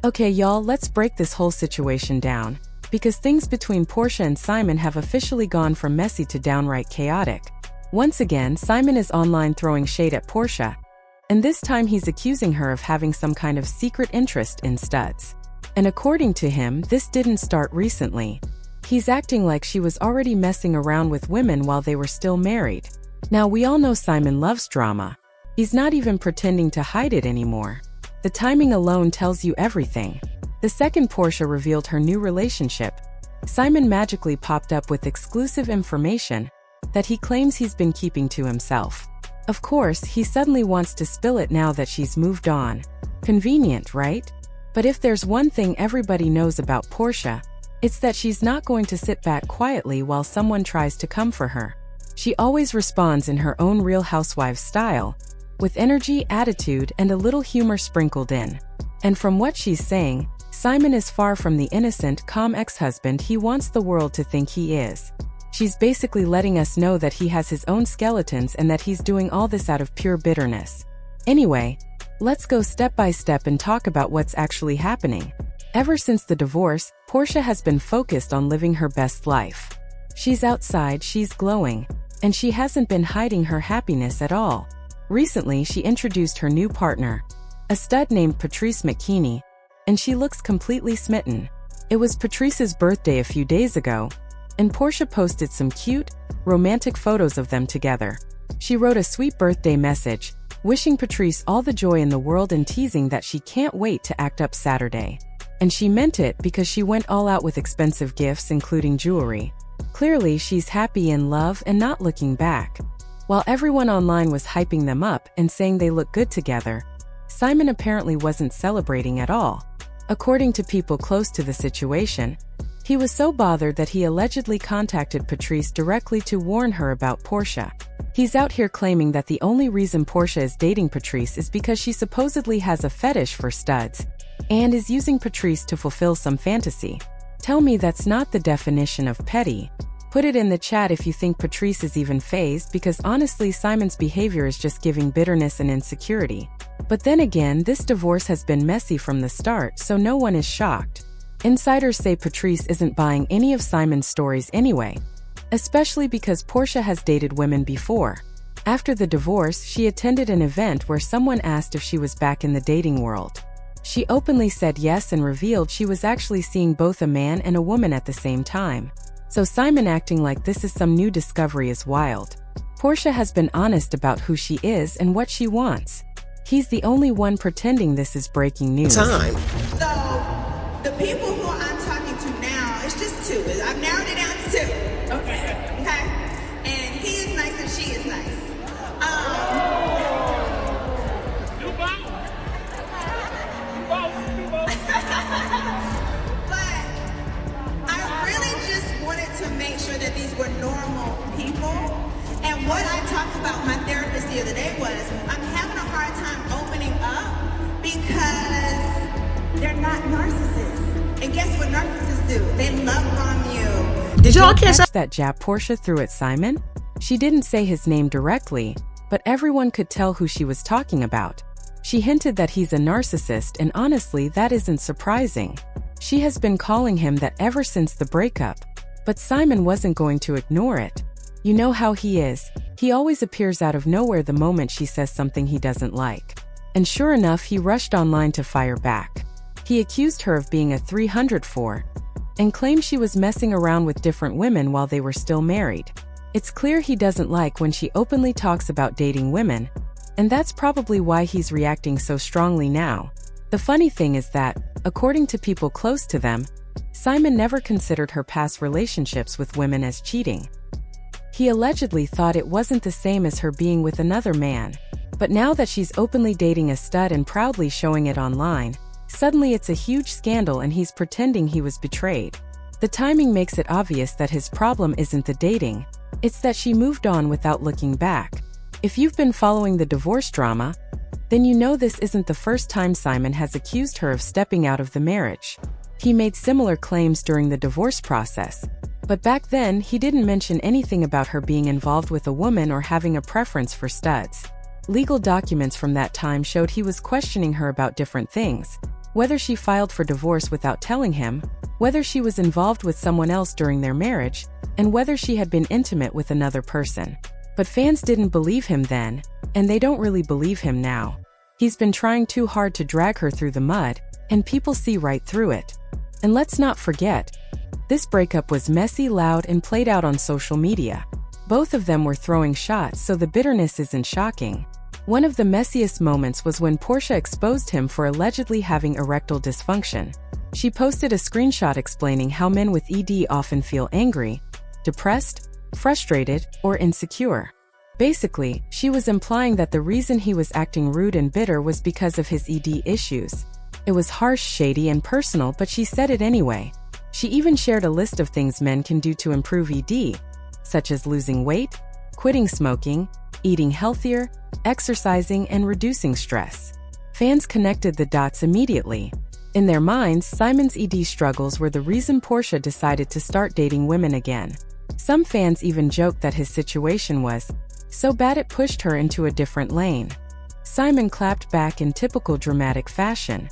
Okay, y'all, let's break this whole situation down. Because things between Porsha and Simon have officially gone from messy to downright chaotic. Once again, Simon is online throwing shade at Porsha. And this time he's accusing her of having some kind of secret interest in studs. And according to him, this didn't start recently. He's acting like she was already messing around with women while they were still married. Now, we all know Simon loves drama. He's not even pretending to hide it anymore. The timing alone tells you everything. The second Porsha revealed her new relationship, Simon magically popped up with exclusive information that he claims he's been keeping to himself. Of course, he suddenly wants to spill it now that she's moved on. Convenient, right? But if there's one thing everybody knows about Porsha, it's that she's not going to sit back quietly while someone tries to come for her. She always responds in her own Real Housewives style, with energy, attitude, and a little humor sprinkled in. And from what she's saying, Simon is far from the innocent, calm ex-husband he wants the world to think he is. She's basically letting us know that he has his own skeletons and that he's doing all this out of pure bitterness. Anyway, let's go step by step and talk about what's actually happening. Ever since the divorce, Porsha has been focused on living her best life. She's outside, she's glowing, and she hasn't been hiding her happiness at all. Recently, she introduced her new partner, a stud named Patrice McKinney, and she looks completely smitten. It was Patrice's birthday a few days ago, and Porsha posted some cute, romantic photos of them together. She wrote a sweet birthday message, wishing Patrice all the joy in the world and teasing that she can't wait to act up Saturday. And she meant it because she went all out with expensive gifts including jewelry. Clearly, she's happy in love and not looking back. While everyone online was hyping them up and saying they look good together, Simon apparently wasn't celebrating at all. According to people close to the situation, he was so bothered that he allegedly contacted Patrice directly to warn her about Porsha. He's out here claiming that the only reason Porsha is dating Patrice is because she supposedly has a fetish for studs and is using Patrice to fulfill some fantasy. Tell me that's not the definition of petty. Put it in the chat if you think Patrice is even fazed, because honestly Simon's behavior is just giving bitterness and insecurity. But then again, this divorce has been messy from the start, so no one is shocked. Insiders say Patrice isn't buying any of Simon's stories anyway, especially because Porsha has dated women before. After the divorce, she attended an event where someone asked if she was back in the dating world. She openly said yes and revealed she was actually seeing both a man and a woman at the same time. So Simon acting like this is some new discovery is wild. Porsha has been honest about who she is and what she wants. He's the only one pretending this is breaking news. So, the people who I'm talking to now, it's just two. I've narrowed it down to two. Okay? And he is nice and she is nice. But I really just wanted to make sure that these were normal people. And what I talked about my therapist the other day was, I'm having a hard time opening up because they're not narcissists. And guess what narcissists do? They love bomb you. Did y'all catch that jab Porsha threw at Simon? She didn't say his name directly, but everyone could tell who she was talking about. She hinted that he's a narcissist, and honestly, that isn't surprising. She has been calling him that ever since the breakup. But Simon wasn't going to ignore it. You know how he is. He always appears out of nowhere the moment she says something he doesn't like. And sure enough, he rushed online to fire back. He accused her of being a 304 and claimed she was messing around with different women while they were still married. It's clear he doesn't like when she openly talks about dating women, and that's probably why he's reacting so strongly now. The funny thing is that, according to people close to them, Simon never considered her past relationships with women as cheating. He allegedly thought it wasn't the same as her being with another man. But now that she's openly dating a stud and proudly showing it online, suddenly it's a huge scandal and he's pretending he was betrayed. The timing makes it obvious that his problem isn't the dating, it's that she moved on without looking back. If you've been following the divorce drama, then you know this isn't the first time Simon has accused her of stepping out of the marriage. He made similar claims during the divorce process, but back then he didn't mention anything about her being involved with a woman or having a preference for studs. Legal documents from that time showed he was questioning her about different things, whether she filed for divorce without telling him, whether she was involved with someone else during their marriage, and whether she had been intimate with another person. But fans didn't believe him then, and they don't really believe him now. He's been trying too hard to drag her through the mud, and people see right through it. And let's not forget, this breakup was messy, loud, and played out on social media. Both of them were throwing shots, so the bitterness isn't shocking. One of the messiest moments was when Porsha exposed him for allegedly having erectile dysfunction. She posted a screenshot explaining how men with ED often feel angry, depressed, frustrated, or insecure. Basically, she was implying that the reason he was acting rude and bitter was because of his ED issues. It was harsh, shady, and personal, but she said it anyway. She even shared a list of things men can do to improve ED, such as losing weight, quitting smoking, eating healthier, exercising, and reducing stress. Fans connected the dots immediately. In their minds, Simon's ED struggles were the reason Porsha decided to start dating women again. Some fans even joked that his situation was so bad it pushed her into a different lane. Simon clapped back in typical dramatic fashion.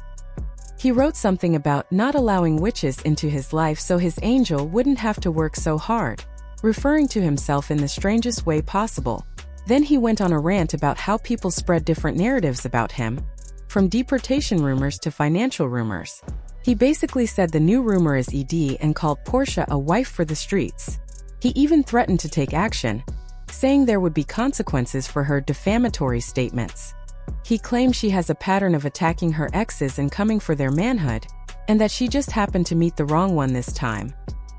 He wrote something about not allowing witches into his life so his angel wouldn't have to work so hard, referring to himself in the strangest way possible. Then he went on a rant about how people spread different narratives about him, from deportation rumors to financial rumors. He basically said the new rumor is ED and called Porsha a wife for the streets. He even threatened to take action, saying there would be consequences for her defamatory statements. He claimed she has a pattern of attacking her exes and coming for their manhood, and that she just happened to meet the wrong one this time.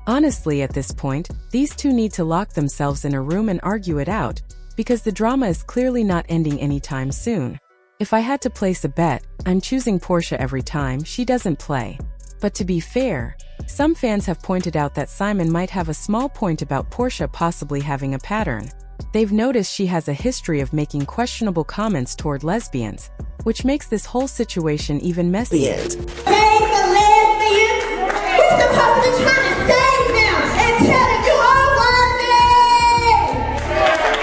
Honestly, at this point, these two need to lock themselves in a room and argue it out, because the drama is clearly not ending anytime soon. If I had to place a bet, I'm choosing Porsha every time she doesn't play. But to be fair, some fans have pointed out that Simon might have a small point about Porsha possibly having a pattern. They've noticed she has a history of making questionable comments toward lesbians, which makes this whole situation even messier. Save the lesbians! We're supposed to try to save them and tell them you all want me!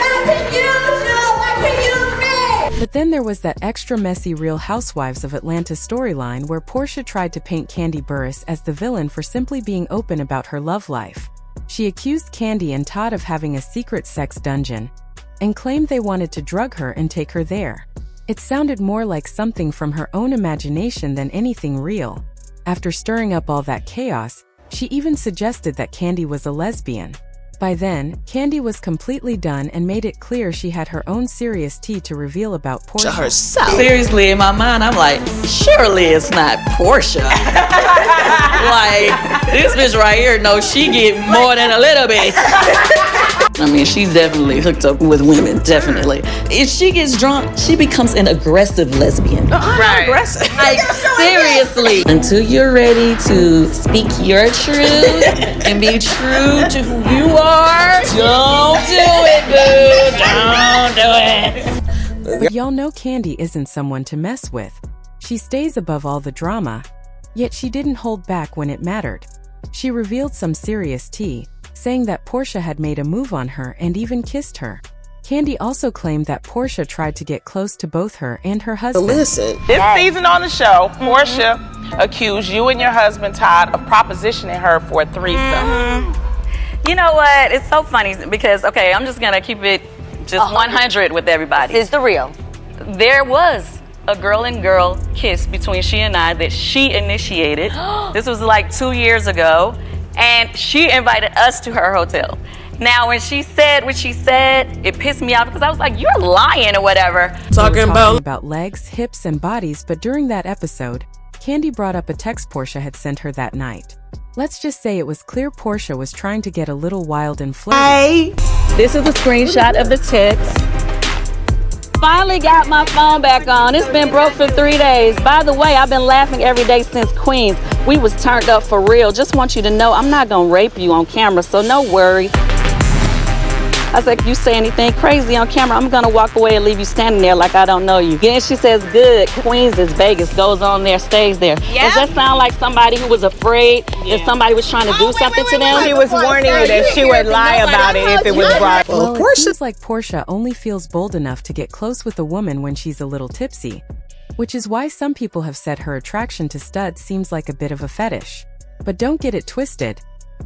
Not to use you, not to use me! But then there was that extra messy Real Housewives of Atlanta storyline where Porsha tried to paint Kandi Burruss as the villain for simply being open about her love life. She accused Kandi and Todd of having a secret sex dungeon, and claimed they wanted to drug her and take her there. It sounded more like something from her own imagination than anything real. After stirring up all that chaos, she even suggested that Kandi was a lesbian. By then, Kandi was completely done and made it clear she had her own serious tea to reveal about Porsha herself. Seriously, in my mind, I'm like, surely it's not Porsha. Like, this bitch right here knows she get more than a little bit. I mean, she's definitely hooked up with women, definitely. If she gets drunk, she becomes an aggressive lesbian. Right. Aggressive. Like, seriously. Until you're ready to speak your truth and be true to who you are, don't do it, boo. Don't do it. But y'all know Kandi isn't someone to mess with. She stays above all the drama, yet she didn't hold back when it mattered. She revealed some serious tea, saying that Porsha had made a move on her and even kissed her. Kandi also claimed that Porsha tried to get close to both her and her husband. Listen, This season on the show, Porsha accused you and your husband, Todd, of propositioning her for a threesome. You know what? It's so funny because, okay, I'm just going to keep it just 100 with everybody. This is the real. There was a girl and girl kiss between she and I that she initiated. This was like 2 years ago. And she invited us to her hotel. Now, when she said what she said, it pissed me off because I was like, you're lying or whatever. Talking about legs, hips, and bodies, but during that episode, Kandi brought up a text Porsha had sent her that night. Let's just say it was clear Porsha was trying to get a little wild and flirty. hey, This is a screenshot of the text. Finally got my phone back on. It's been broke for 3 days. By the way, I've been laughing every day since Queens. We was turned up for real. Just want you to know I'm not gonna rape you on camera, so no worries. I was like, if you say anything crazy on camera, I'm gonna walk away and leave you standing there like I don't know you. Then she says, good, Queens is Vegas, goes on there, stays there. Does that sound like somebody who was afraid that somebody was trying to do something to them? she was warning you that she would lie about it if it was brought. Well, it Porsha. seems like Porsha only feels bold enough to get close with a woman when she's a little tipsy. which is why some people have said her attraction to studs seems like a bit of a fetish. But don't get it twisted.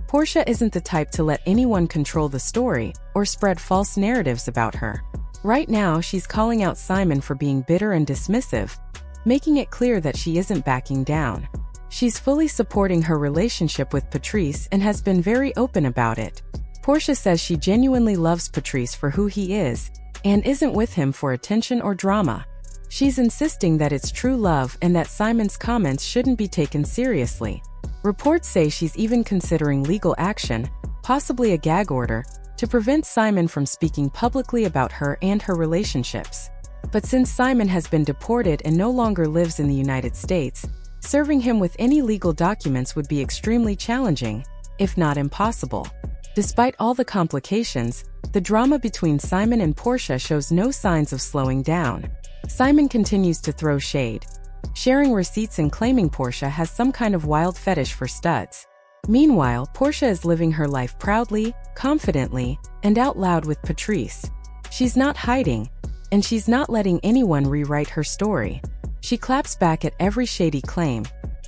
Porsha isn't the type to let anyone control the story or spread false narratives about her. Right now, she's calling out Simon for being bitter and dismissive, making it clear that she isn't backing down. She's fully supporting her relationship with Patrice and has been very open about it. Porsha says she genuinely loves Patrice for who he is and isn't with him for attention or drama. She's insisting that it's true love and that Simon's comments shouldn't be taken seriously. Reports say she's even considering legal action, possibly a gag order, to prevent Simon from speaking publicly about her and her relationships. But since Simon has been deported and no longer lives in the United States, serving him with any legal documents would be extremely challenging, if not impossible. Despite all the complications, the drama between Simon and Porsha shows no signs of slowing down. Simon continues to throw shade, sharing receipts and claiming Porsha has some kind of wild fetish for studs. Meanwhile, Porsha is living her life proudly, confidently, and out loud with Patrice. She's not hiding, and she's not letting anyone rewrite her story. She claps back at every shady claim,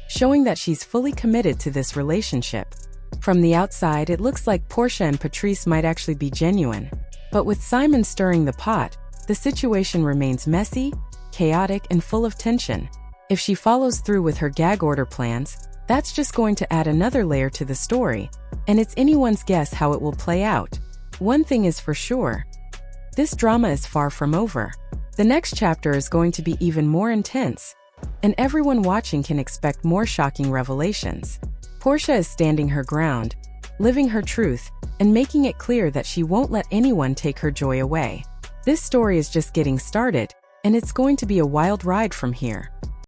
showing that she's fully committed to this relationship. From the outside, it looks like Porsha and Patrice might actually be genuine. But with Simon stirring the pot, the situation remains messy, chaotic, and full of tension. If she follows through with her gag order plans, that's just going to add another layer to the story, and it's anyone's guess how it will play out. One thing is for sure, this drama is far from over. The next chapter is going to be even more intense, and everyone watching can expect more shocking revelations. Porsha is standing her ground, living her truth, and making it clear that she won't let anyone take her joy away. This story is just getting started, and it's going to be a wild ride from here.